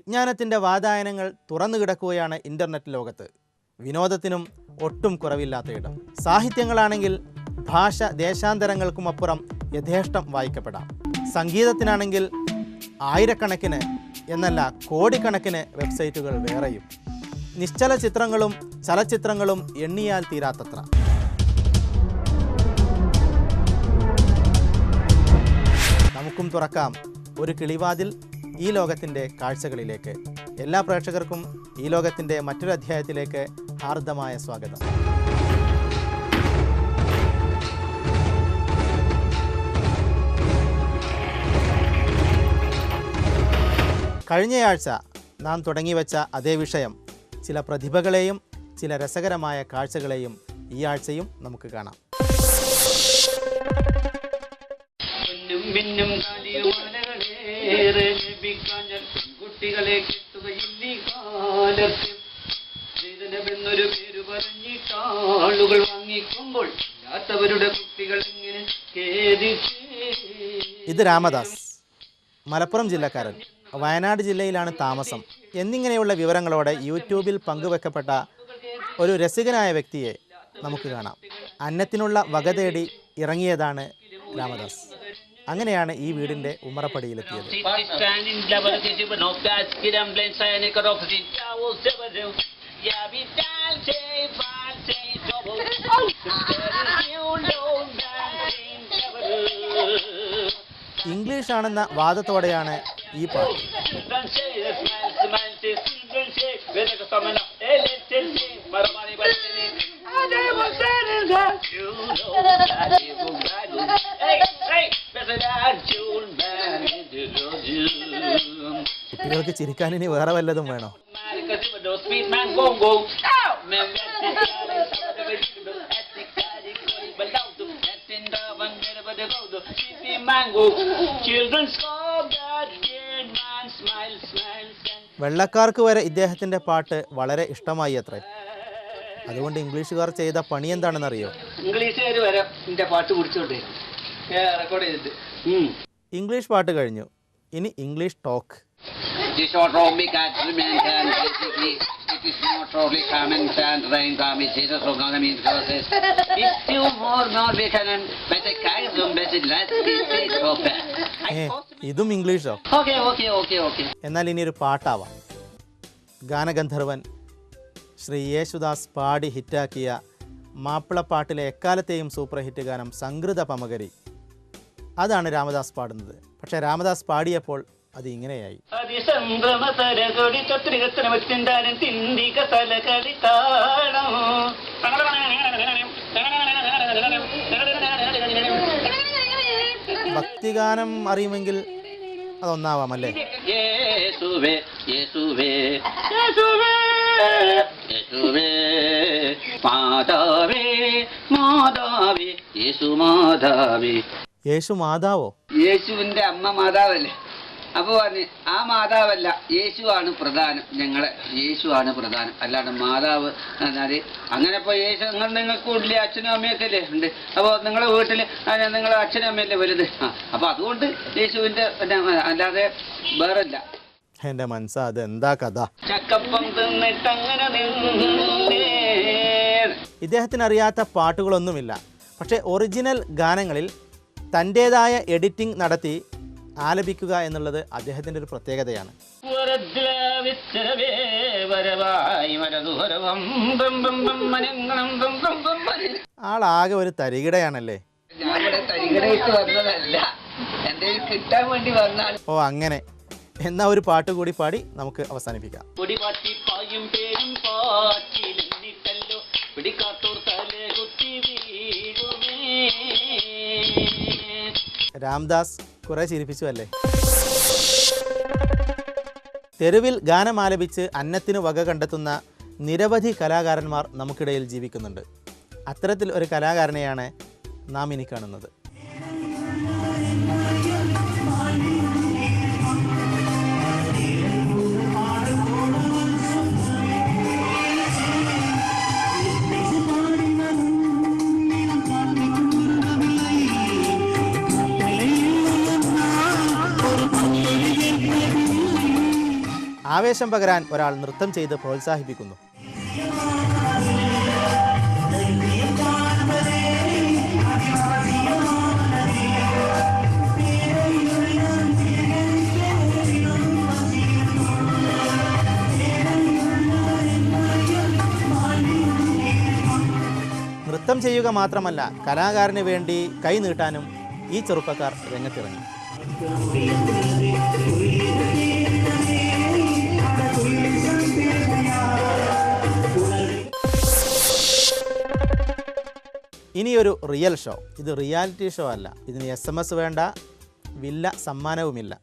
വിജ്ഞാനത്തിൻ്റെ വാതായനങ്ങൾ തുറന്നു കിടക്കുകയാണ് ഇൻ്റർനെറ്റ് ലോകത്ത്. വിനോദത്തിനും ഒട്ടും കുറവില്ലാത്ത ഇടം. സാഹിത്യങ്ങളാണെങ്കിൽ ഭാഷ ദേശാന്തരങ്ങൾക്കുമപ്പുറം യഥേഷ്ടം വായിക്കപ്പെടാം. സംഗീതത്തിനാണെങ്കിൽ ആയിരക്കണക്കിന് എന്നല്ല കോടിക്കണക്കിന് വെബ്സൈറ്റുകൾ വേറെയും. നിശ്ചല ചിത്രങ്ങളും ചലച്ചിത്രങ്ങളും എണ്ണിയാൽ തീരാത്തത്ര. നമുക്കും തുറക്കാം ഒരു കിളിവാതിൽ ഈ ലോകത്തിൻ്റെ കാഴ്ചകളിലേക്ക്. എല്ലാ പ്രേക്ഷകർക്കും ഈ ലോകത്തിൻ്റെ മറ്റൊരു അധ്യായത്തിലേക്ക് ഹാർദമായ സ്വാഗതം. കഴിഞ്ഞയാഴ്ച നാം തുടങ്ങിവെച്ച അതേ വിഷയം, ചില പ്രതിഭകളെയും ചില രസകരമായ കാഴ്ചകളെയും ഈ ആഴ്ചയും നമുക്ക് കാണാം. ഇത് രാമദാസ്, മലപ്പുറം ജില്ലക്കാരൻ, വയനാട് ജില്ലയിലാണ് താമസം എന്നിങ്ങനെയുള്ള വിവരങ്ങളോടെ യൂട്യൂബിൽ പങ്കുവെക്കപ്പെട്ട ഒരു രസികനായ വ്യക്തിയെ നമുക്ക് കാണാം. അന്നത്തിനുള്ള വക തേടി ഇറങ്ങിയതാണ് രാമദാസ്. അങ്ങനെയാണ് ഈ വീടിൻ്റെ ഉമ്മറപ്പടിയിലെത്തിയത്. ഇംഗ്ലീഷ് ആണെന്ന വാദത്തോടെയാണ് ഈ പാട്ട്. കുട്ടികൾക്ക് ചിരിക്കാൻ ഇനി വേറെ വല്ലതും വേണോ? വെള്ളക്കാർക്ക് വരെ ഇദ്ദേഹത്തിൻ്റെ പാട്ട് വളരെ ഇഷ്ടമായി അത്രേ. അതുകൊണ്ട് ഇംഗ്ലീഷുകാർ ചെയ്ത പണി എന്താണെന്നറിയോ? ഇംഗ്ലീഷുകാർ വരെ എൻ്റെ പാട്ട് കുടിച്ചോട്ടെ റെക്കോർഡ് ചെയ്തിട്ട്. ഇംഗ്ലീഷ് പാട്ട് കഴിഞ്ഞു, ഇനി ഇംഗ്ലീഷ് ടോക്ക്. ഇതും ഇംഗ്ലീഷോ? എന്നാൽ ഇനി ഒരു പാട്ടാവാം. ഗാനഗന്ധർവൻ ശ്രീ യേശുദാസ് പാടി ഹിറ്റാക്കിയ മാപ്പിളപ്പാട്ടിലെ എക്കാലത്തെയും സൂപ്പർ ഹിറ്റ് ഗാനം സംഗൃത പമകരി. അതാണ് രാമദാസ് പാടുന്നത്. പക്ഷേ രാമദാസ് പാടിയപ്പോൾ അത് ഇങ്ങനെയായി. ഭക്തിഗാനം അറിയുമെങ്കിൽ അതൊന്നാവാമല്ലേ? യേശു മാതാവോ? യേശുവിന്റെ അമ്മ മാതാവല്ലേ? അപ്പോൾ പറഞ്ഞു ആ മാതാവല്ല, യേശുവാണ് പ്രധാനം. ഞങ്ങളെ യേശുവാണ് പ്രധാനം, അല്ലാണ്ട് മാതാവ് എന്നാൽ അങ്ങനെ. ഇപ്പോൾ യേശു നിങ്ങൾക്ക് വീട്ടിലെ അച്ഛനും അമ്മയൊക്കെ അല്ലേ ഉണ്ട്. അപ്പോൾ നിങ്ങളുടെ വീട്ടിൽ നിങ്ങളുടെ അച്ഛനും അമ്മയല്ലേ വലുത്. അപ്പോൾ അതുകൊണ്ട് യേശുവിൻ്റെ അല്ലാതെ വേറല്ല. എൻ്റെ മനസ്സാ, അത് എന്താ കഥ? ചക്കപ്പം തിന്നിട്ടങ്ങനെ ഇദ്ദേഹത്തിന് അറിയാത്ത പാട്ടുകളൊന്നുമില്ല. പക്ഷേ ഒറിജിനൽ ഗാനങ്ങളിൽ തൻ്റേതായ എഡിറ്റിംഗ് നടത്തി ആലപിക്കുക എന്നുള്ളത് അദ്ദേഹത്തിൻ്റെ ഒരു പ്രത്യേകതയാണ്. ആളാകെ ഒരു തരികിടയാണല്ലേ? ഓ അങ്ങനെ. എന്നാ ഒരു പാട്ട് കൂടി പാടി നമുക്ക് അവസാനിപ്പിക്കാം. രാംദാസ് കുറെ ചിരിപ്പിച്ചു അല്ലേ? തെരുവിൽ ഗാനം ആലപിച്ച് അന്നത്തിന് വക കണ്ടെത്തുന്ന നിരവധി കലാകാരന്മാർ നമുക്കിടയിൽ ജീവിക്കുന്നുണ്ട്. അത്തരത്തിൽ ഒരു കലാകാരനെയാണ് നാം ഇനി കാണുന്നത്. ആവേശം പകരാൻ ഒരാൾ നൃത്തം ചെയ്ത് പ്രോത്സാഹിപ്പിക്കുന്നു. നൃത്തം ചെയ്യുക മാത്രമല്ല, കലാകാരന് വേണ്ടി കൈ നീട്ടാനും ഈ ചെറുപ്പക്കാർ രംഗത്തിറങ്ങി. ഇനിയൊരു റിയൽ ഷോ. ഇത് റിയാലിറ്റി ഷോ അല്ല. ഇതിന് SMS വേണ്ട, വില്ല സമ്മാനവുമില്ല.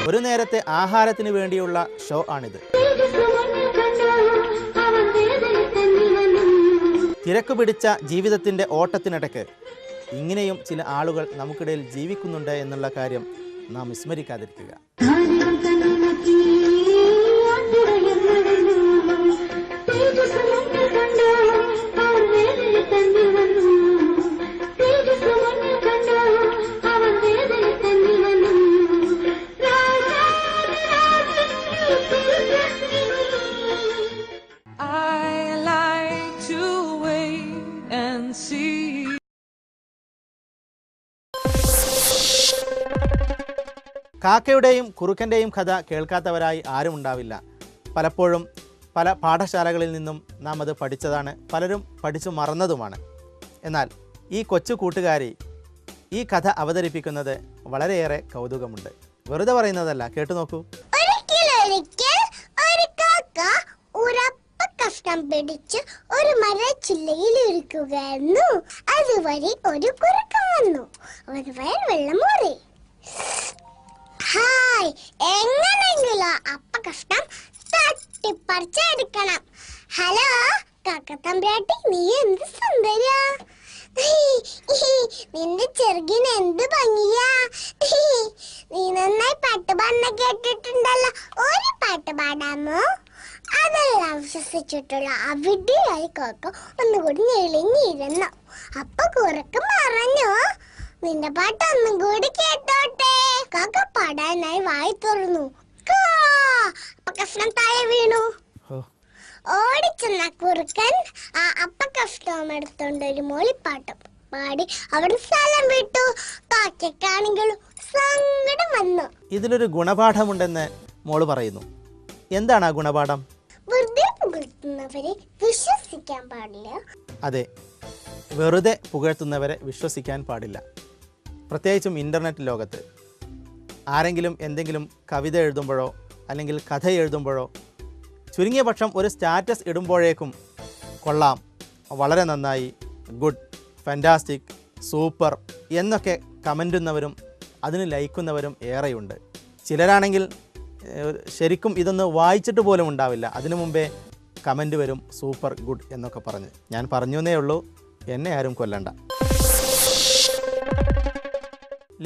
ഒരു നേരത്തെ ആഹാരത്തിന് വേണ്ടിയുള്ള ഷോ ആണിത്. തിരക്ക് പിടിച്ച ജീവിതത്തിൻ്റെ ഓട്ടത്തിനിടയ്ക്ക് ഇങ്ങനെയും ചില ആളുകൾ നമുക്കിടയിൽ ജീവിക്കുന്നുണ്ട് എന്നുള്ള കാര്യം നാം വിസ്മരിക്കാതിരിക്കുക. കാക്കയുടെയും കുറുക്കൻ്റെയും കഥ കേൾക്കാത്തവരായി ആരും ഉണ്ടാവില്ല. പലപ്പോഴും പല പാഠശാലകളിൽ നിന്നും നാം അത് പഠിച്ചതാണ്, പലരും പഠിച്ചു മറന്നതുമാണ്. എന്നാൽ ഈ കൊച്ചു കൂട്ടുകാരി ഈ കഥ അവതരിപ്പിക്കുന്നത് വളരെയേറെ കൗതുകമുണ്ട്. വെറുതെ പറയുന്നതല്ല, കേട്ടു നോക്കൂ. കഷ്ടം പിടിച്ച് ഒരു മരച്ചില്ലയിൽ ഇരിക്കുകയായിരുന്നു. അതുവഴി ഒരു കുറുക്കൻ വന്നു. അവന് വെള്ളം മാറി. ഹായ്, എങ്ങനെയെങ്കിലും അപ്പ കഷ്ടം തട്ടിപ്പറിച്ചെടുക്കണം. ഹലോ കാക്കത്തമ്പ്രാട്ടി, നീ എന്ത് സുന്ദരിയാ! നിന്റെ ചെറുകിന് എന്ത് ഭംഗിയാ! നീ നന്നായി പാട്ട് പാടുന്ന കേട്ടിട്ടുണ്ടല്ലോ. ഒരു പാട്ട് പാടാമോ? അതെല്ലാം വിശ്വസിച്ചിട്ടുള്ള അവിടെയായി കാക്ക ഒന്നുകൂടി ഞെളിഞ്ഞിരുന്നു. അപ്പൊ കുറുക്കൻ പറഞ്ഞു, നിന്റെ പാട്ട് ഒന്നും കൂടി കേട്ടോട്ടെ. കാക്ക പാടാനായി വായി തുറന്നു. അപ്പ കഷ്ണം താഴെ വീണു. ഓടിച്ചെന്ന കുറുക്കൻ ആ അപ്പ കഷ്ണം എടുത്തോണ്ട് ഒരു മൂളിപ്പാട്ട് പാടി അവിടെ സ്ഥലം വിട്ടു. കാക്കയ്ക്കാണെങ്കിലും സങ്കടം വന്നു. ഇതിലൊരു ഗുണപാഠമുണ്ടെന്ന് മോള് പറയുന്നു. എന്താണ് ആ ഗുണപാഠം? വെറുതെ പുകഴ്ത്തുന്നവരെ വിശ്വസിക്കാൻ പാടില്ല. അതെ, വെറുതെ പുകഴ്ത്തുന്നവരെ വിശ്വസിക്കാൻ പാടില്ല. പ്രത്യേകിച്ചും ഇൻ്റർനെറ്റ് ലോകത്ത് ആരെങ്കിലും എന്തെങ്കിലും കവിത എഴുതുമ്പോഴോ അല്ലെങ്കിൽ കഥ എഴുതുമ്പോഴോ ചുരുങ്ങിയ പക്ഷം ഒരു സ്റ്റാറ്റസ് ഇടുമ്പോഴേക്കും കൊള്ളാം, വളരെ നന്നായി, ഗുഡ്, ഫാൻറ്റാസ്റ്റിക്, സൂപ്പർ എന്നൊക്കെ കമൻറ്റുന്നവരും അതിന് ലൈക്കുന്നവരും ഏറെയുണ്ട്. ചിലരാണെങ്കിൽ ശരിക്കും ഇതൊന്ന് വായിച്ചിട്ട് പോലും ഉണ്ടാവില്ല. അതിനു മുമ്പേ കമൻറ്റ് വരും, സൂപ്പർ, ഗുഡ് എന്നൊക്കെ പറഞ്ഞ്. ഞാൻ പറഞ്ഞു എന്നേ ഉള്ളൂ, എന്നെ ആരും കൊല്ലണ്ട.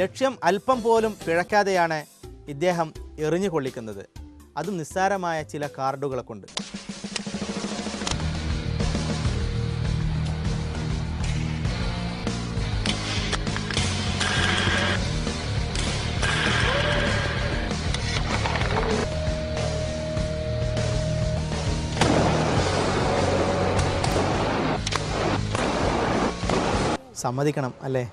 ലക്ഷ്യം അല്പം പോലും പിഴയ്ക്കാതെയാണ് ഇദ്ദേഹം എറിഞ്ഞു കൊള്ളിക്കുന്നത്. അതും നിസ്സാരമായ ചില കാർഡുകളെ കൊണ്ട്. സമ്മതിക്കണം അല്ലേ?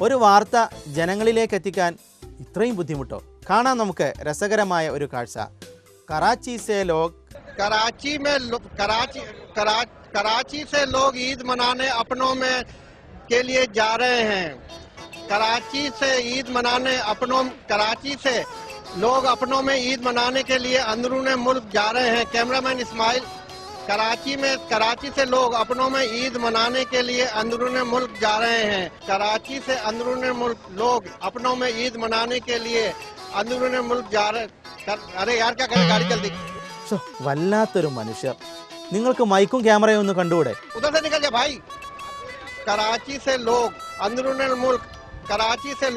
ഒരു വാർത്ത ജനങ്ങളിലേക്ക് എത്തിക്കാൻ ഇത്രയും ബുദ്ധിമുട്ടോ? കാണാം നമുക്ക് രസകരമായ ഒരു കാഴ്ച. कराची से लोग कराची से लोग ईद मनाने अपनों में के लिए जा रहे हैं। कराची से ईद मनाने कराची से लोग अपनों में ईद मनाने के लिए अंदरूने मुल्क जा रहे हैं। कैमरामैन इस्माइल, कराची से लोग अपनों में ईद मनाने के लिए अंदरूने मुल्क जा रहे हैं। कराची से अंदरूने मुल्क लोग अपनों में ईद मनाने के लिए अंदरूने मुल्क जा रहे अरे यार क्या करे, गाड़ी चलती। ശോ, വല്ലാത്തൊരു മനുഷ്യർ. നിങ്ങൾക്ക് മൈക്കും ക്യാമറയും ഒന്ന് കണ്ടുകൂടെ? उधर से निकल जा भाई। कराची से लोग अंदरूनी मुल्क, कराची से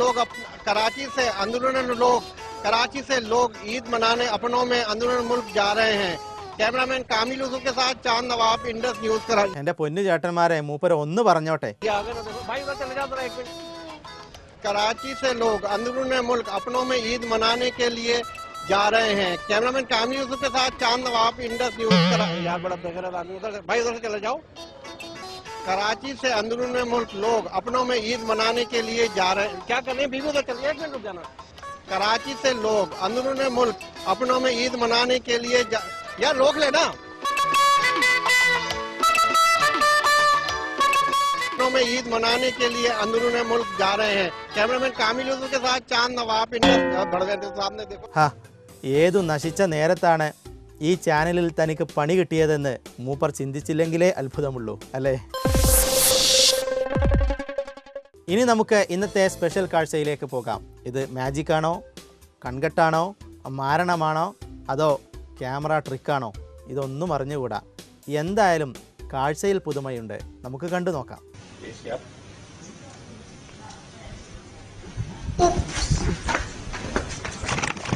लोग ईद मनाने अपनों में अंदरूनी मुल्क जा रहे हैं। कैमरामैन कामिल यूसुफ के साथ चांद नवाब, इंडस न्यूज कराची। എൻ്റെ പൊന്നു ചേട്ടന്മാരെ, മൂപ്പര ഒന്ന് പറഞ്ഞോട്ടെ. भाई उधर चले जाओ एक मिनट। कराची से लोग अंदरूनी मुल्क अपनों में ईद मनाने के लिए जा रहे हैं। कैमरामैन कामिल यूसुफ के साथ चांद नवाब, इंडस न्यूज कराची। यार बड़ा बेगैरत आदमी, उधर भाई उधर से चले जाओ। कराची से अंदरूनी मुल्क लोग अपनों में ईद मनाने के लिए जा रहे हैं। क्या करने बीवी, उधर चलिए एक मिनट रुक जाना। कराची से लोग अंदरूनी मुल्क अपनों में ईद मनाने के लिए यार रोक लेना। में ईद मनाने के लिए अंदरूनी मुल्क जा रहे हैं। कैमरामैन कामिल यूसुफ के साथ चांद नवाब, इंडस बढ़ गए सामने देखो। ഹാ, ഏതു നശിച്ച നേരത്താണ് ഈ ചാനലിൽ തനിക്ക് പണി കിട്ടിയതെന്ന് മൂപ്പർ ചിന്തിച്ചില്ലെങ്കിലേ അത്ഭുതമുള്ളൂ അല്ലേ? ഇനി നമുക്ക് ഇന്നത്തെ സ്പെഷ്യൽ കാഴ്ചയിലേക്ക് പോകാം. ഇത് മാജിക് ആണോ, കൺകെട്ടാണോ, മാരണമാണോ, അതോ ക്യാമറ ട്രിക്കാണോ? ഇതൊന്നും അറിഞ്ഞുകൂടാ. എന്തായാലും കാഴ്ചയിൽ പുതുമയുണ്ട്. നമുക്ക് കണ്ടു നോക്കാം.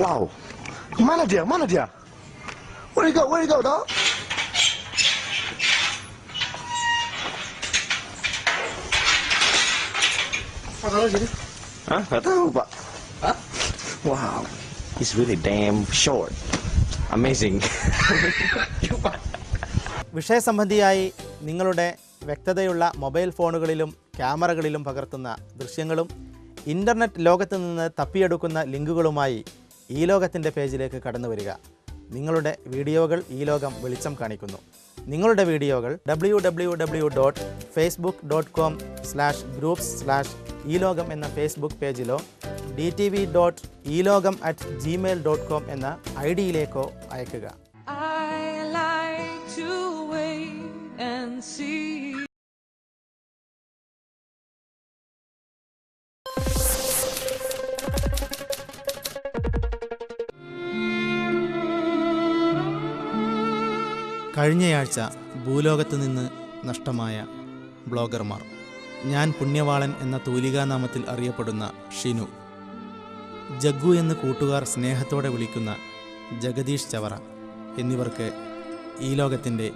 Wow. Mana dia? Where you go, dog? Hah? Gak tahu, Pak. Hah? Wow. It's really damn short. Amazing. വിഷയസംബന്ധിയായി നിങ്ങളുടെ വ്യക്തതയുള്ള മൊബൈൽ ഫോണുകളിലും ക്യാമറകളിലും പകർത്തുന്ന ദൃശ്യങ്ങളും ഇൻ്റർനെറ്റ് ലോകത്ത് നിന്ന് തപ്പിയെടുക്കുന്ന ലിങ്കുകളുമായി ഈ ലോകത്തിൻ്റെ പേജിലേക്ക് കടന്നു വരിക. നിങ്ങളുടെ വീഡിയോകൾ ഈ ലോകം വെളിച്ചം കാണിക്കുന്നു. നിങ്ങളുടെ വീഡിയോകൾ www.facebook.com/groups/ilogam എന്ന ഫേസ്ബുക്ക് പേജിലോ dtv.elogam@gmail.com എന്ന ഐഡിയിലേക്കോ അയക്കുക. I like to wait and see. കഴിഞ്ഞയാഴ്ച ഭൂലോകത്ത് നിന്ന് നഷ്ടമായ ബ്ലോഗർമാർ. ഞാൻ പുണ്യവാളൻ എന്ന തൂലികാനാമത്തിൽ അറിയപ്പെടുന്ന ഷിനു, ജഗ്ഗു എന്ന് കൂട്ടുകാർ സ്നേഹത്തോടെ വിളിക്കുന്ന ജഗദീഷ് ചവറ എന്നിവർക്ക് ഈ ലോകത്തിൻ്റെ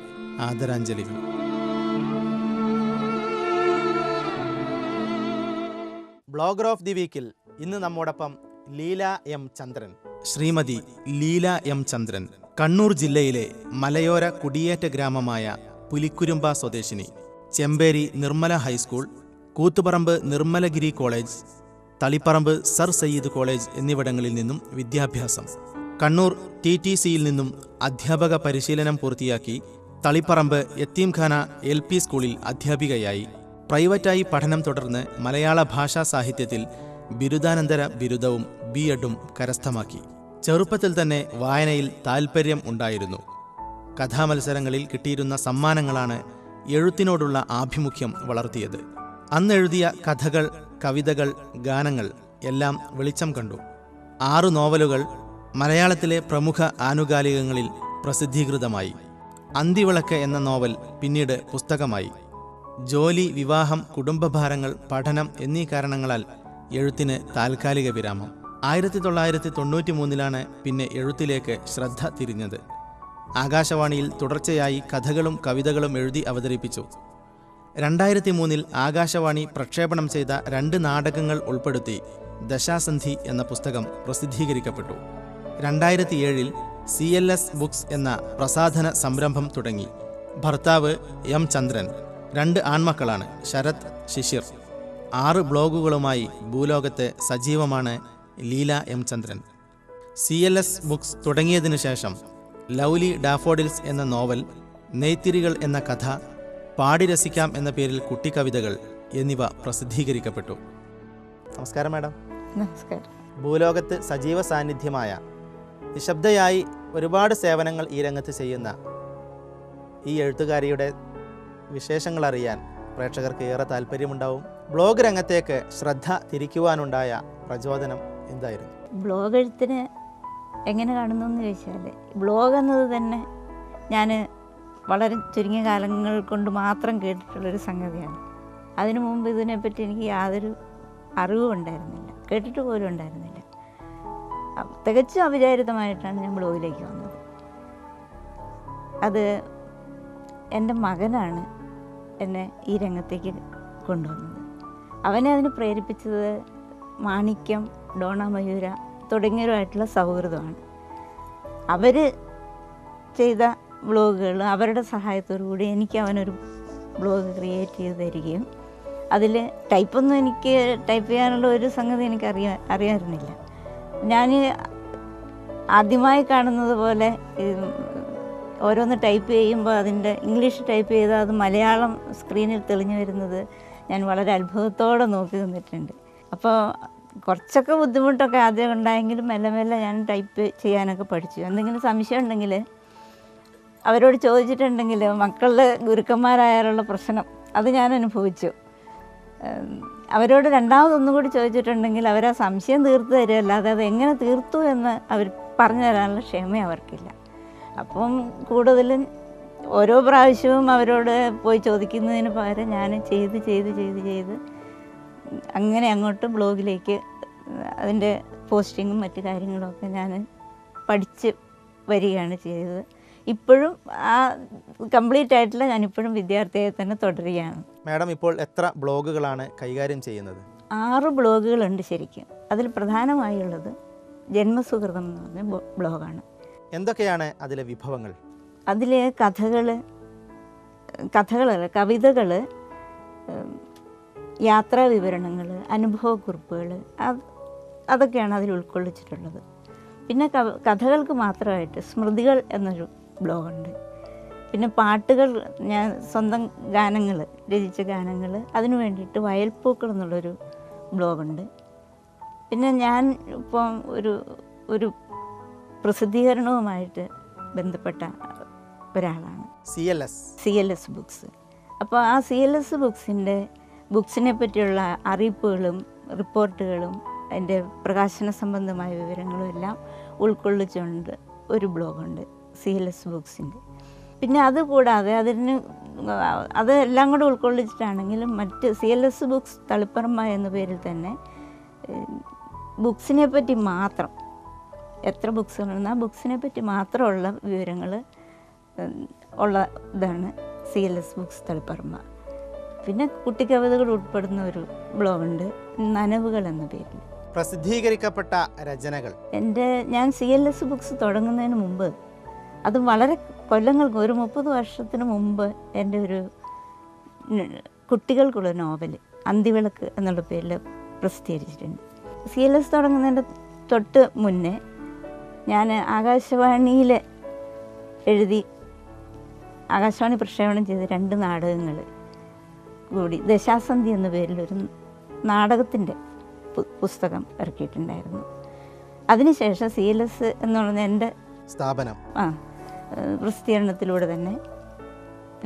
ആദരാഞ്ജലികൾ. ബ്ലോഗർ ഓഫ് ദി വീക്കിൽ ഇന്ന് നമ്മോടൊപ്പം ലീല എം ചന്ദ്രൻ. ശ്രീമതി ലീല എം ചന്ദ്രൻ കണ്ണൂർ ജില്ലയിലെ മലയോര കുടിയേറ്റ ഗ്രാമമായ പുലിക്കുരുമ്പ സ്വദേശിനി. Chemperi Nirmala high school, Koothuparamba Nirmalagiri college, Taliparamba Sir Syed college എന്നിവിടങ്ങളിൽ നിന്നും വിദ്യാഭ്യാസം. കണ്ണൂർ TTCയിൽ നിന്നും അധ്യാപക പരിശീലനം പൂർത്തിയാക്കി തളിപ്പറമ്പ് യത്തീംഖാന LP സ്കൂളിൽ അധ്യാപികയായി. പ്രൈവറ്റായി പഠനം തുടർന്ന് മലയാള ഭാഷാ സാഹിത്യത്തിൽ ബിരുദാനന്തര ബിരുദവും B.Edഉം കരസ്ഥമാക്കി. ചെറുപ്പത്തിൽ തന്നെ വായനയിൽ താൽപ്പര്യം ഉണ്ടായിരുന്നു. കഥാമത്സരങ്ങളിൽ കിട്ടിയിരുന്ന സമ്മാനങ്ങളാണ് എഴുത്തിനോടുള്ള ആഭിമുഖ്യം വളർത്തിയത്. അന്നെഴുതിയ കഥകൾ, കവിതകൾ, ഗാനങ്ങൾ എല്ലാം വെളിച്ചം കണ്ടു. 6 നോവലുകൾ മലയാളത്തിലെ പ്രമുഖ ആനുകാലികങ്ങളിൽ പ്രസിദ്ധീകൃതമായി. അന്തിവിളക്ക് എന്ന നോവൽ പിന്നീട് പുസ്തകമായി. ജോലി, വിവാഹം, കുടുംബഭാരങ്ങൾ, പഠനം എന്നീ കാരണങ്ങളാൽ എഴുത്തിന് താൽക്കാലിക വിരാമം. 1993 പിന്നെ എഴുത്തിലേക്ക് ശ്രദ്ധ തിരിഞ്ഞത്. ആകാശവാണിയിൽ തുടർച്ചയായി കഥകളും കവിതകളും എഴുതി അവതരിപ്പിച്ചു. 2003 ആകാശവാണി പ്രക്ഷേപണം ചെയ്ത 2 നാടകങ്ങൾ ഉൾപ്പെടുത്തി ദശാസന്ധി എന്ന പുസ്തകം പ്രസിദ്ധീകരിക്കപ്പെട്ടു. 2007 CLS ബുക്സ് എന്ന പ്രസാധന സംരംഭം തുടങ്ങി. ഭർത്താവ് M. ചന്ദ്രൻ, 2 ആൺമക്കളാണ്, ശരത്, ശിശിർ. 6 ബ്ലോഗുകളുമായി ഭൂലോകത്തെ സജീവമാണ് ലീല M. ചന്ദ്രൻ. CLS ബുക്സ് തുടങ്ങിയതിനു ശേഷം ലൗലി ഡാഫോഡിൽസ് എന്ന നോവൽ, നെയ്ത്തിരികൾ എന്ന കഥ, പാടി രസിക്കാം എന്ന പേരിൽ കുട്ടിക്കവിതകൾ എന്നിവ പ്രസിദ്ധീകരിക്കപ്പെട്ടു. നമസ്കാരം മാഡം. നമസ്കാരം. ഭൂലോകത്ത് സജീവ സാന്നിധ്യമായ, നിശബ്ദയായി ഒരുപാട് സേവനങ്ങൾ ഈ രംഗത്ത് ചെയ്യുന്ന ഈ എഴുത്തുകാരിയുടെ വിശേഷങ്ങൾ അറിയാൻ പ്രേക്ഷകർക്ക് ഏറെ താല്പര്യമുണ്ടാവും. ബ്ലോഗ് രംഗത്തേക്ക് ശ്രദ്ധ തിരിക്കുവാനുണ്ടായ പ്രചോദനം എന്തായിരുന്നു? ബ്ലോഗ് എഴുത്തിന് എങ്ങനെ കാണുന്നു എന്ന് ചോദിച്ചാൽ ബ്ലോഗ് എന്നത് തന്നെ ഞാൻ വളരെ ചുരുങ്ങിയ കാലങ്ങൾ കൊണ്ട് മാത്രം കേട്ടിട്ടുള്ളൊരു സംഗതിയാണ്. അതിനു മുമ്പ് ഇതിനെപ്പറ്റി എനിക്ക് യാതൊരു അറിവും ഉണ്ടായിരുന്നില്ല, കേട്ടിട്ട് പോലും ഉണ്ടായിരുന്നില്ല. തികച്ചും അവിചാരിതമായിട്ടാണ് ഞാൻ ബ്ലോഗിലേക്ക് വന്നത്. അത് എൻ്റെ മകനാണ് എന്നെ ഈ രംഗത്തേക്ക് കൊണ്ടുവന്നത്. അവനെ അതിന് പ്രേരിപ്പിച്ചത് മാണിക്യം, ഡോണ മയൂര തുടങ്ങിയവരുമായിട്ടുള്ള സൗഹൃദമാണ്. അവർ ചെയ്ത വ്ളോഗുകൾ അവരുടെ സഹായത്തോടു കൂടി എനിക്ക് അവനൊരു വ്ളോഗ് ക്രിയേറ്റ് ചെയ്ത് തരികയും അതിൽ ടൈപ്പൊന്നും എനിക്ക് ടൈപ്പ് ചെയ്യാനുള്ള ഒരു സംഗതി എനിക്ക് അറിയാമായിരുന്നില്ല. ഞാൻ ആദ്യമായി കാണുന്നത് പോലെ ഓരോന്ന് ടൈപ്പ് ചെയ്യുമ്പോൾ അതിൻ്റെ ഇംഗ്ലീഷ് ടൈപ്പ് ചെയ്താൽ അത് മലയാളം സ്ക്രീനിൽ തെളിഞ്ഞു വരുന്നത് ഞാൻ വളരെ അത്ഭുതത്തോടെ നോക്കി നിന്നിട്ടുണ്ട്. അപ്പോൾ കുറച്ചൊക്കെ ബുദ്ധിമുട്ടൊക്കെ ആദ്യം ഉണ്ടായെങ്കിലും മെല്ലെ മെല്ലെ ഞാൻ ടൈപ്പ് ചെയ്യാനൊക്കെ പഠിച്ചു. എന്തെങ്കിലും സംശയം ഉണ്ടെങ്കിൽ അവരോട് ചോദിച്ചിട്ടുണ്ടെങ്കിൽ മക്കളുടെ ഗുരുക്കന്മാരായാലുള്ള പ്രശ്നം അത് ഞാൻ അനുഭവിച്ചു. അവരോട് രണ്ടാമതൊന്നുകൂടി ചോദിച്ചിട്ടുണ്ടെങ്കിൽ അവർ ആ സംശയം തീർത്തു തരികയല്ലാതെ അത് എങ്ങനെ തീർത്തു എന്ന് അവർ പറഞ്ഞു തരാനുള്ള ക്ഷമ അവർക്കില്ല. അപ്പം കൂടുതലും ഓരോ പ്രാവശ്യവും അവരോട് പോയി ചോദിക്കുന്നതിന് പകരം ഞാൻ ചെയ്ത് അങ്ങനെ അങ്ങോട്ട് ബ്ലോഗിലേക്ക് അതിൻ്റെ പോസ്റ്റിങ്ങും മറ്റു കാര്യങ്ങളൊക്കെ ഞാൻ പഠിച്ച് വരികയാണ് ചെയ്തത്. ഇപ്പോഴും ആ കംപ്ലീറ്റ് ആയിട്ടില്ല, ഞാനിപ്പോഴും വിദ്യാർത്ഥിയായി തന്നെ തുടരുകയാണ്. മാഡം ഇപ്പോൾ എത്ര ബ്ലോഗുകളാണ് കൈകാര്യം ചെയ്യുന്നത്? 6 ബ്ലോഗുകളുണ്ട് ശരിക്കും. അതിൽ പ്രധാനമായുള്ളത് ജന്മസുഹൃതം എന്ന് പറഞ്ഞ ബ്ലോഗാണ്. എന്തൊക്കെയാണ് അതിലെ വിഭവങ്ങൾ? അതിൽ കവിതകൾ, യാത്രാ വിവരണങ്ങൾ, അനുഭവക്കുറിപ്പുകൾ, അതൊക്കെയാണ് അതിൽ ഉൾക്കൊള്ളിച്ചിട്ടുള്ളത്. പിന്നെ കഥകൾക്ക് മാത്രമായിട്ട് സ്മൃതികൾ എന്നൊരു ബ്ലോഗുണ്ട്. പിന്നെ പാട്ടുകൾ, ഞാൻ സ്വന്തം ഗാനങ്ങൾ, രചിച്ച ഗാനങ്ങൾ, അതിനു വേണ്ടിയിട്ട് വയൽപ്പൂക്കൾ എന്നുള്ളൊരു ബ്ലോഗുണ്ട്. പിന്നെ ഞാൻ ഇപ്പം ഒരു പ്രസിദ്ധീകരണവുമായിട്ട് ബന്ധപ്പെട്ട ഒരാളാണ്, CLS ബുക്സ്. അപ്പോൾ ആ CLS ബുക്സിനെ പറ്റിയുള്ള അറിയിപ്പുകളും റിപ്പോർട്ടുകളും അതിൻ്റെ പ്രകാശന സംബന്ധമായ വിവരങ്ങളും എല്ലാം ഉൾക്കൊള്ളിച്ചുകൊണ്ട് ഒരു ബ്ലോഗുണ്ട് CLS ബുക്സിൻ്റെ. പിന്നെ അതുകൂടാതെ അതെല്ലാം കൂടെ ഉൾക്കൊള്ളിച്ചിട്ടാണെങ്കിലും മറ്റ് CLS ബുക്സ് തളിപ്പറമ്പ എന്ന പേരിൽ തന്നെ ബുക്സിനെ പറ്റി മാത്രം, എത്ര ബുക്സുകളുണ്ട് ആ ബുക്സിനെ പറ്റി മാത്രമുള്ള വിവരങ്ങൾ ഉള്ള ഇതാണ് CLS ബുക്സ് തളിപ്പറമ്പ. പിന്നെ കുട്ടിക്കവിതകൾ ഉൾപ്പെടുന്ന ഒരു ബ്ലോഗുണ്ട് നനവുകൾ എന്ന പേരിൽ. പ്രസിദ്ധീകരിക്കപ്പെട്ട രചനകൾ ഞാൻ CLS ബുക്സ് തുടങ്ങുന്നതിന് മുമ്പ്, അത് വളരെ കൊല്ലങ്ങൾക്ക്, ഒരു 30 വർഷത്തിന് മുമ്പ് എൻ്റെ ഒരു കുട്ടികൾക്കുള്ള നോവൽ അന്തിവിളക്ക് എന്നുള്ള പേരിൽ പ്രസിദ്ധീകരിച്ചിട്ടുണ്ട്. CLS തുടങ്ങുന്നതിൻ്റെ തൊട്ട് മുന്നേ ഞാൻ ആകാശവാണിയിൽ ആകാശവാണി പ്രക്ഷേപണം ചെയ്ത 2 നാടകങ്ങൾ കൂടി ദശാസന്ധി എന്ന പേരിലൊരു നാടകത്തിൻ്റെ പുസ്തകം ഇറക്കിയിട്ടുണ്ടായിരുന്നു. അതിനുശേഷം CLS എന്ന് പറഞ്ഞ എൻ്റെ സ്ഥാപനം പ്രസിദ്ധീകരണത്തിലൂടെ തന്നെ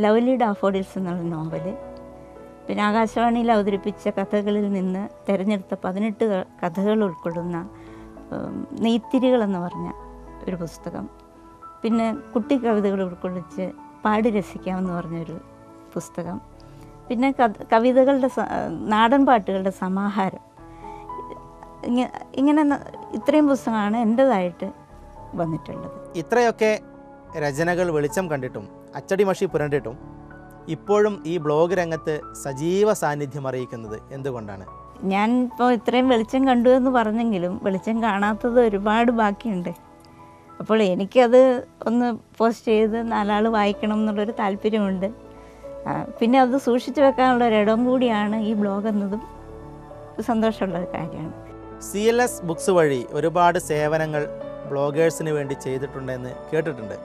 ലവ്ലി ഡാഫോഡിൽസ് എന്നുള്ള നോവൽ, പിന്നെ ആകാശവാണിയിൽ അവതരിപ്പിച്ച കഥകളിൽ നിന്ന് തിരഞ്ഞെടുത്ത 18 കഥകൾ ഉൾക്കൊള്ളുന്ന നെയ്ത്തിരികൾ എന്ന് പറഞ്ഞ ഒരു പുസ്തകം, പിന്നെ കുട്ടിക്കവിതകൾ ഉൾക്കൊള്ളിച്ച് പാടി രസിക്കാമെന്ന് പറഞ്ഞൊരു പുസ്തകം, പിന്നെ കവിതകളുടെ നാടൻ പാട്ടുകളുടെ സമാഹാരം, ഇങ്ങനെ ഇത്രയും പുസ്തകമാണ് എൻ്റേതായിട്ട് വന്നിട്ടുള്ളത്. ഇത്രയൊക്കെ രചനകൾ വെളിച്ചം കണ്ടിട്ടും അച്ചടി മഷി പുരണ്ടിട്ടും ഇപ്പോഴും ഈ ബ്ലോഗ് രംഗത്ത് സജീവ സാന്നിധ്യം അറിയിക്കുന്നത് എന്തുകൊണ്ടാണ്? ഞാൻ ഇപ്പോൾ ഇത്രയും വെളിച്ചം കണ്ടു എന്ന് പറഞ്ഞെങ്കിലും വെളിച്ചം കാണാത്തത് ഒരുപാട് ബാക്കിയുണ്ട്. അപ്പോൾ എനിക്കത് ഒന്ന് പോസ്റ്റ് ചെയ്ത് 4 ആൾ വായിക്കണം എന്നുള്ളൊരു താല്പര്യമുണ്ട്. പിന്നെ അത് സൂക്ഷിച്ചു വെക്കാനുള്ള ഒരിടം കൂടിയാണ് ഈ ബ്ലോഗ് എന്നതും സന്തോഷമുള്ളൊരു കാര്യമാണ്. CLS ബുക്സ് വഴി ഒരുപാട് സേവനങ്ങൾ ബ്ലോഗേഴ്സിന് വേണ്ടി ചെയ്തിട്ടുണ്ടെന്ന് കേട്ടിട്ടുണ്ട്.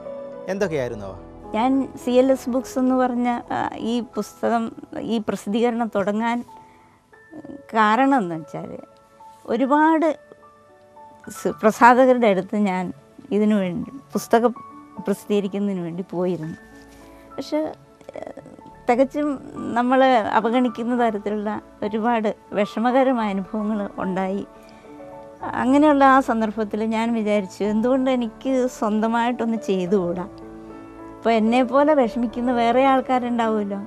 എന്തൊക്കെയായിരുന്നു അവ? ഞാൻ CLS ബുക്സ് എന്ന് പറഞ്ഞ ഈ പ്രസിദ്ധീകരണം തുടങ്ങാൻ കാരണം എന്ന് വെച്ചാൽ, ഒരുപാട് പ്രസാധകരുടെ അടുത്ത് ഞാൻ ഇതിനു വേണ്ടി പുസ്തകം പ്രസിദ്ധീകരിക്കുന്നതിന് വേണ്ടി പോയിരുന്നു. പക്ഷെ തികച്ചും നമ്മൾ അവഗണിക്കുന്ന തരത്തിലുള്ള ഒരുപാട് വിഷമകരമായ അനുഭവങ്ങൾ ഉണ്ടായി. അങ്ങനെയുള്ള ആ സന്ദർഭത്തിൽ ഞാൻ വിചാരിച്ചു എന്തുകൊണ്ട് എനിക്ക് സ്വന്തമായിട്ടൊന്ന് ചെയ്തുകൂടാ. അപ്പോൾ എന്നെപ്പോലെ വിഷമിക്കുന്ന വേറെ ആൾക്കാരുണ്ടാവുമല്ലോ,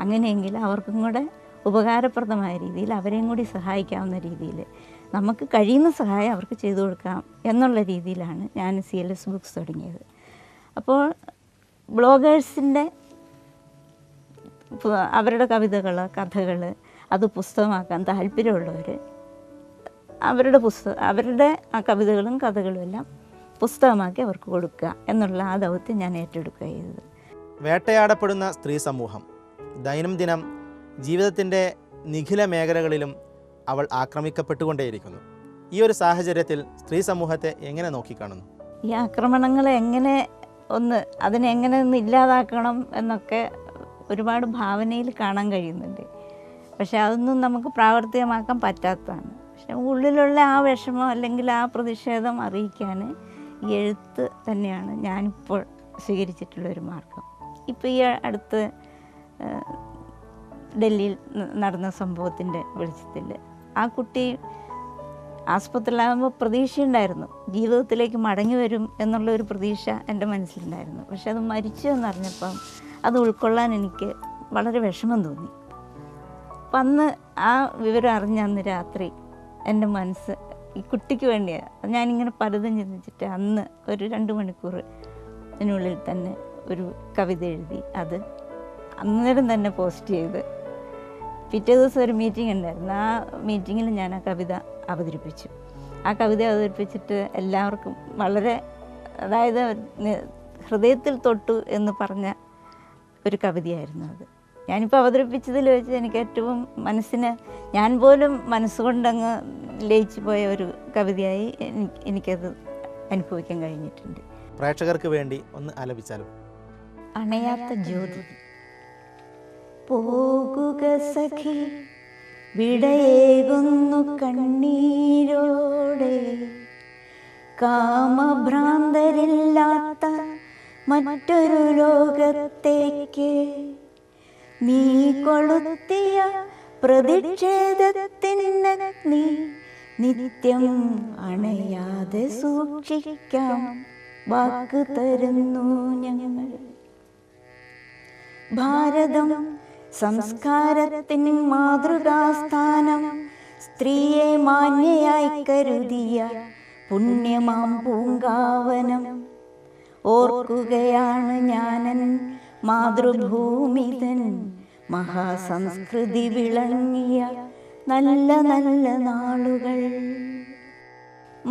അങ്ങനെയെങ്കിൽ അവർക്കും കൂടെ ഉപകാരപ്രദമായ രീതിയിൽ അവരെയും കൂടി സഹായിക്കാവുന്ന രീതിയിൽ നമുക്ക് കഴിയുന്ന സഹായം അവർക്ക് ചെയ്തു കൊടുക്കാം എന്നുള്ള രീതിയിലാണ് ഞാൻ CLS ബുക്സ് തുടങ്ങിയത്. അപ്പോൾ ബ്ലോഗേഴ്സിൻ്റെ അവരുടെ കവിതകൾ, കഥകൾ അത് പുസ്തകമാക്കാൻ താല്പര്യമുള്ളവർ അവരുടെ ആ കവിതകളും കഥകളും എല്ലാം പുസ്തകമാക്കി അവർക്ക് കൊടുക്കുക എന്നുള്ള ആ ദൗത്യം ഞാൻ ഏറ്റെടുക്കുക ചെയ്തത്. വേട്ടയാടപ്പെടുന്ന സ്ത്രീ സമൂഹം ദൈനംദിനം ജീവിതത്തിൻ്റെ നിഖില മേഖലകളിലും അവൾ ആക്രമിക്കപ്പെട്ടുകൊണ്ടേയിരിക്കുന്നു. ഈ ഒരു സാഹചര്യത്തിൽ സ്ത്രീ സമൂഹത്തെ എങ്ങനെ നോക്കിക്കാണുന്നു? ഈ ആക്രമണങ്ങളെ അതിനെങ്ങനെ ഒന്ന് ഇല്ലാതാക്കണം എന്നൊക്കെ ഒരുപാട് ഭാവനയിൽ കാണാൻ കഴിയുന്നുണ്ട്. പക്ഷെ അതൊന്നും നമുക്ക് പ്രാവർത്തികമാക്കാൻ പറ്റാത്തതാണ്. പക്ഷെ ഉള്ളിലുള്ള ആ വിഷമം അല്ലെങ്കിൽ ആ പ്രതിഷേധം അറിയിക്കാൻ ഈ എഴുത്ത് തന്നെയാണ് ഞാനിപ്പോൾ സ്വീകരിച്ചിട്ടുള്ളൊരു മാർഗം. ഇപ്പോൾ ഈ അടുത്ത് ഡൽഹിയിൽ നടന്ന സംഭവത്തിൻ്റെ വെളിച്ചത്തിൽ ആ കുട്ടി ആസ്പത്രിയിലാകുമ്പോൾ പ്രതീക്ഷയുണ്ടായിരുന്നു, ജീവിതത്തിലേക്ക് മടങ്ങി വരും എന്നുള്ളൊരു പ്രതീക്ഷ എൻ്റെ മനസ്സിലുണ്ടായിരുന്നു. പക്ഷെ അത് മരിച്ചു എന്നറിഞ്ഞപ്പം അത് ഉൾക്കൊള്ളാൻ എനിക്ക് വളരെ വിഷമം തോന്നി. അപ്പം അന്ന് ആ വിവരം അറിഞ്ഞ അന്ന് രാത്രി എൻ്റെ മനസ്സ് ഈ കുട്ടിക്ക് വേണ്ടിയാണ്. ഞാനിങ്ങനെ പലതും ചിന്തിച്ചിട്ട് അന്ന് ഒരു 2 മണിക്കൂർ അതിനുള്ളിൽ തന്നെ ഒരു കവിത എഴുതി അത് അന്നേരം തന്നെ പോസ്റ്റ് ചെയ്ത് പിറ്റേ ദിവസം ഒരു മീറ്റിംഗ് ഉണ്ടായിരുന്നു. ആ മീറ്റിങ്ങിൽ ഞാൻ ആ കവിത അവതരിപ്പിച്ചു. ആ കവിത അവതരിപ്പിച്ചിട്ട് എല്ലാവർക്കും വളരെ, അതായത് ഹൃദയത്തിൽ തൊട്ടു എന്ന് പറഞ്ഞ ഒരു കവിതയായിരുന്നു അത്. ഞാനിപ്പോൾ അവതരിപ്പിച്ചതിൽ വെച്ച് എനിക്ക് ഏറ്റവും ഞാൻ പോലും മനസ്സുകൊണ്ടങ്ങ് ലയിച്ചു പോയ ഒരു കവിതയായി എനിക്കത് അനുഭവിക്കാൻ കഴിഞ്ഞിട്ടുണ്ട്. പ്രേക്ഷകർക്ക് വേണ്ടി ഒന്ന് ആലപിച്ചാലും. അണയാത്ത ജ്യോതി. പോകുക സഖി വിടയേകുന്നു കണ്ണീരോടെ, കാമഭ്രാന്തരില്ലാത്ത മറ്റൊരു ലോകത്തേക്ക്. നീ കൊളുത്തിയ പ്രതിഷേധത്തിനഗ്നി നിത്യം അണയാതെ സൂക്ഷിക്കാം വാക്ക് തരുന്നു ഞങ്ങൾ. ഭാരതം സംസ്കാരത്തിൻ മാതൃകാസ്ഥാനം, സ്ത്രീയെ മാന്യയായി കരുതിയ പുണ്യമാം പൂങ്കാവനം. ഓർക്കുകയാണ് ഞാനൻ മാതൃഭൂമിതൻ മഹാസംസ്കൃതി വിളങ്ങിയ നല്ല നല്ല നാളുകൾ.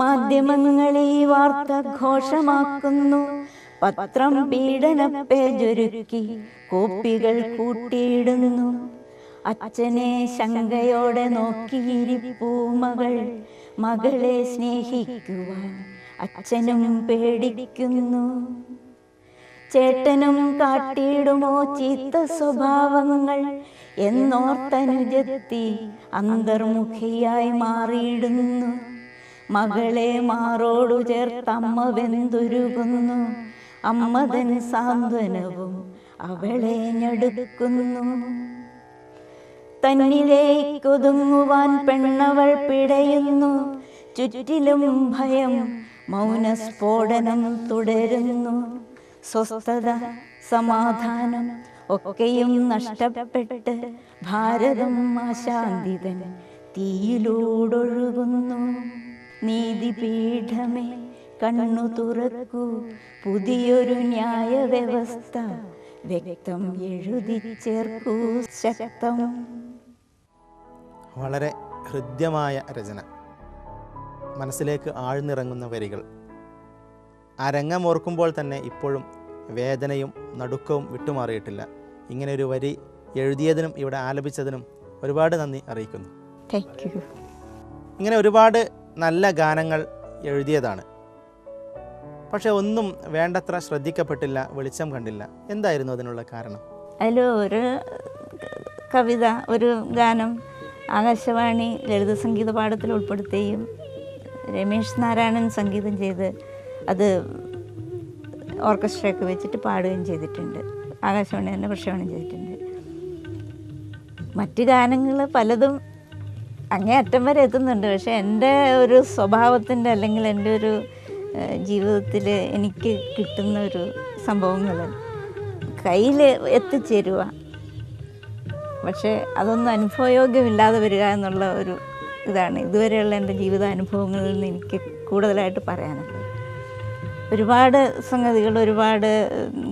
മാധ്യമങ്ങൾ ഈ വാർത്ത ഘോഷമാക്കുന്നു, പത്രം പീഡന പേജൊരുക്കി കോപ്പികൾ കൂട്ടിയിടുന്നു. അച്ഛനെ ശങ്കയോടെ നോക്കിയിരിപ്പൂ മകൾ, മകളെ സ്നേഹിക്കുവാൻ അച്ഛനും പേടിക്കുന്നു. ചേട്ടനും കാട്ടിയിടുമോ ചീത്ത സ്വഭാവങ്ങൾ എന്നോർത്തനുജത്തി അന്തർമുഖിയായി മാറിയിടുന്നു. മകളെ മാറോടു ചേർത്തമ്മ വെന്തുരുകുന്നു, അമ്മതൻ സാന്ത്വനവും അവളെ ഞെടുക്കുന്നു. തന്നിലേക്കൊതുങ്ങുവാൻ പെണ്ണവൾ പിടയുന്നു, ചുറ്റിലും ഭയം മൗനസ്ഫോടനം തുടരുന്നു. സ്വസ്ഥത സമാധാനം ഒക്കെയും നഷ്ടപ്പെട്ട് ഭാരതം അശാന്തിതൻ തീയിലൂടൊഴുകുന്നു. നീതിപീഠമേ കണ്ണു തുറക്കൂ, പുതിയൊരു ന്യായവ്യവസ്ഥ വ്യക്തം എഴുതി ചേർക്കൂ ശക്തം. വളരെ ഹൃദ്യമായ രചന, മനസ്സിലേക്ക് ആഴ്ന്നിറങ്ങുന്ന വരികൾ. ആ രംഗം ഓർക്കുമ്പോൾ തന്നെ ഇപ്പോഴും വേദനയും നടുക്കവും വിട്ടുമാറിയിട്ടില്ല. ഇങ്ങനെ ഒരു വരി എഴുതിയതിനും ഇവിടെ ആലപിച്ചതിനും ഒരുപാട് നന്ദി അറിയിക്കുന്നു. Thank you. ഇങ്ങനെ ഒരുപാട് നല്ല ഗാനങ്ങൾ എഴുതിയതാണ്, പക്ഷെ ഒന്നും വേണ്ടത്ര ശ്രദ്ധിക്കപ്പെട്ടില്ല, വെളിച്ചം കണ്ടില്ല. എന്തായിരുന്നു അതിനുള്ള കാരണം? അതിൽ ഒരു കവിത, ഒരു ഗാനം ആകാശവാണി ലളിത സംഗീത പാഠത്തിൽ ഉൾപ്പെടുത്തുകയും രമേശ് നാരായണൻ സംഗീതം ചെയ്ത് അത് ഓർക്കസ്ട്രയൊക്കെ വെച്ചിട്ട് പാടുകയും ചെയ്തിട്ടുണ്ട്. ആകാശവാണി തന്നെ പ്രക്ഷേപണം ചെയ്തിട്ടുണ്ട്. മറ്റ് ഗാനങ്ങൾ പലതും അങ്ങേ അറ്റം വരെ എത്തുന്നുണ്ട്. പക്ഷേ എൻ്റെ ഒരു സ്വഭാവത്തിൻ്റെ അല്ലെങ്കിൽ എൻ്റെ ഒരു ജീവിതത്തിൽ എനിക്ക് കിട്ടുന്ന ഒരു സംഭവങ്ങൾ കയ്യിൽ എത്തിച്ചേരുക, പക്ഷേ അതൊന്നും അനുഭവയോഗ്യമില്ലാതെ വരിക എന്നുള്ള ഒരു ഇതാണ് ഇതുവരെയുള്ള എൻ്റെ ജീവിതാനുഭവങ്ങളിൽ നിന്ന് എനിക്ക് കൂടുതലായിട്ട് പറയാനുള്ളത്. ഒരുപാട് സംഗതികൾ, ഒരുപാട്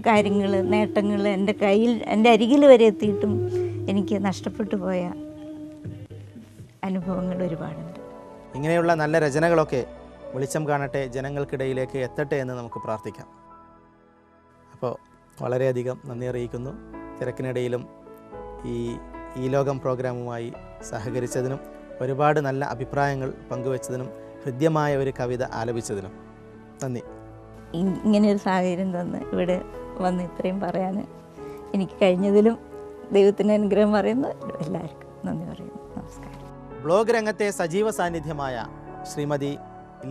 കാര്യങ്ങൾ, നേട്ടങ്ങൾ എൻ്റെ കയ്യിൽ, എൻ്റെ അരികിൽ വരെ എത്തിയിട്ടും എനിക്ക് നഷ്ടപ്പെട്ടു പോയ അനുഭവങ്ങൾ ഒരുപാടുണ്ട്. ഇങ്ങനെയുള്ള നല്ല രചനകളൊക്കെ വെളിച്ചം കാണട്ടെ, ജനങ്ങൾക്കിടയിലേക്ക് എത്തട്ടെ എന്ന് നമുക്ക് പ്രാർത്ഥിക്കാം. അപ്പോൾ വളരെയധികം നന്ദി അറിയിക്കുന്നു. തിരക്കിനിടയിലും ഈ ലോകം പ്രോഗ്രാമുമായി സഹകരിച്ചതിനും ഒരുപാട് നല്ല അഭിപ്രായങ്ങൾ പങ്കുവച്ചതിനും ഹൃദ്യമായ ഒരു കവിത ആലപിച്ചതിനും നന്ദി. ഇങ്ങനെയൊരു സാഹചര്യം തന്ന് ഇവിടെ വന്ന് ഇത്രയും പറയാൻ എനിക്ക് കഴിഞ്ഞതിലും ദൈവത്തിൻ്റെ അനുഗ്രഹം പറയുന്നു. എല്ലാവർക്കും നന്ദി പറയുന്നു. നമസ്കാരം. ബ്ലോഗ് രംഗത്തെ സജീവ സാന്നിധ്യമായ ശ്രീമതി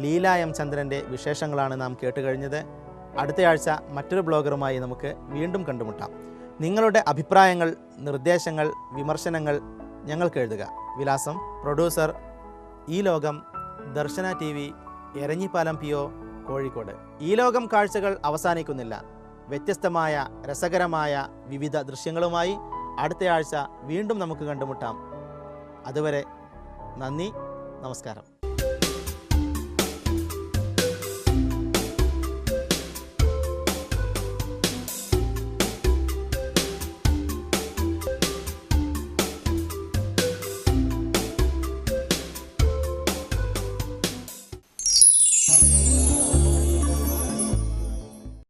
ലീല എം ചന്ദ്രൻ്റെ വിശേഷങ്ങളാണ് നാം കേട്ടുകഴിഞ്ഞത്. അടുത്തയാഴ്ച മറ്റൊരു ബ്ലോഗറുമായി നമുക്ക് വീണ്ടും കണ്ടുമുട്ടാം. നിങ്ങളുടെ അഭിപ്രായങ്ങൾ, നിർദ്ദേശങ്ങൾ, വിമർശനങ്ങൾ ഞങ്ങൾക്ക് എഴുതുക. വിലാസം: പ്രൊഡ്യൂസർ, ഈ ലോകം, ദർശന TV, എരഞ്ഞിപ്പാലം PO, കോഴിക്കോട്. ഈ ലോകം കാഴ്ചകൾ അവസാനിക്കുന്നില്ല. വ്യത്യസ്തമായ രസകരമായ വിവിധ ദൃശ്യങ്ങളുമായി അടുത്തയാഴ്ച വീണ്ടും നമുക്ക് കണ്ടുമുട്ടാം. അതുവരെ നന്ദി, നമസ്കാരം.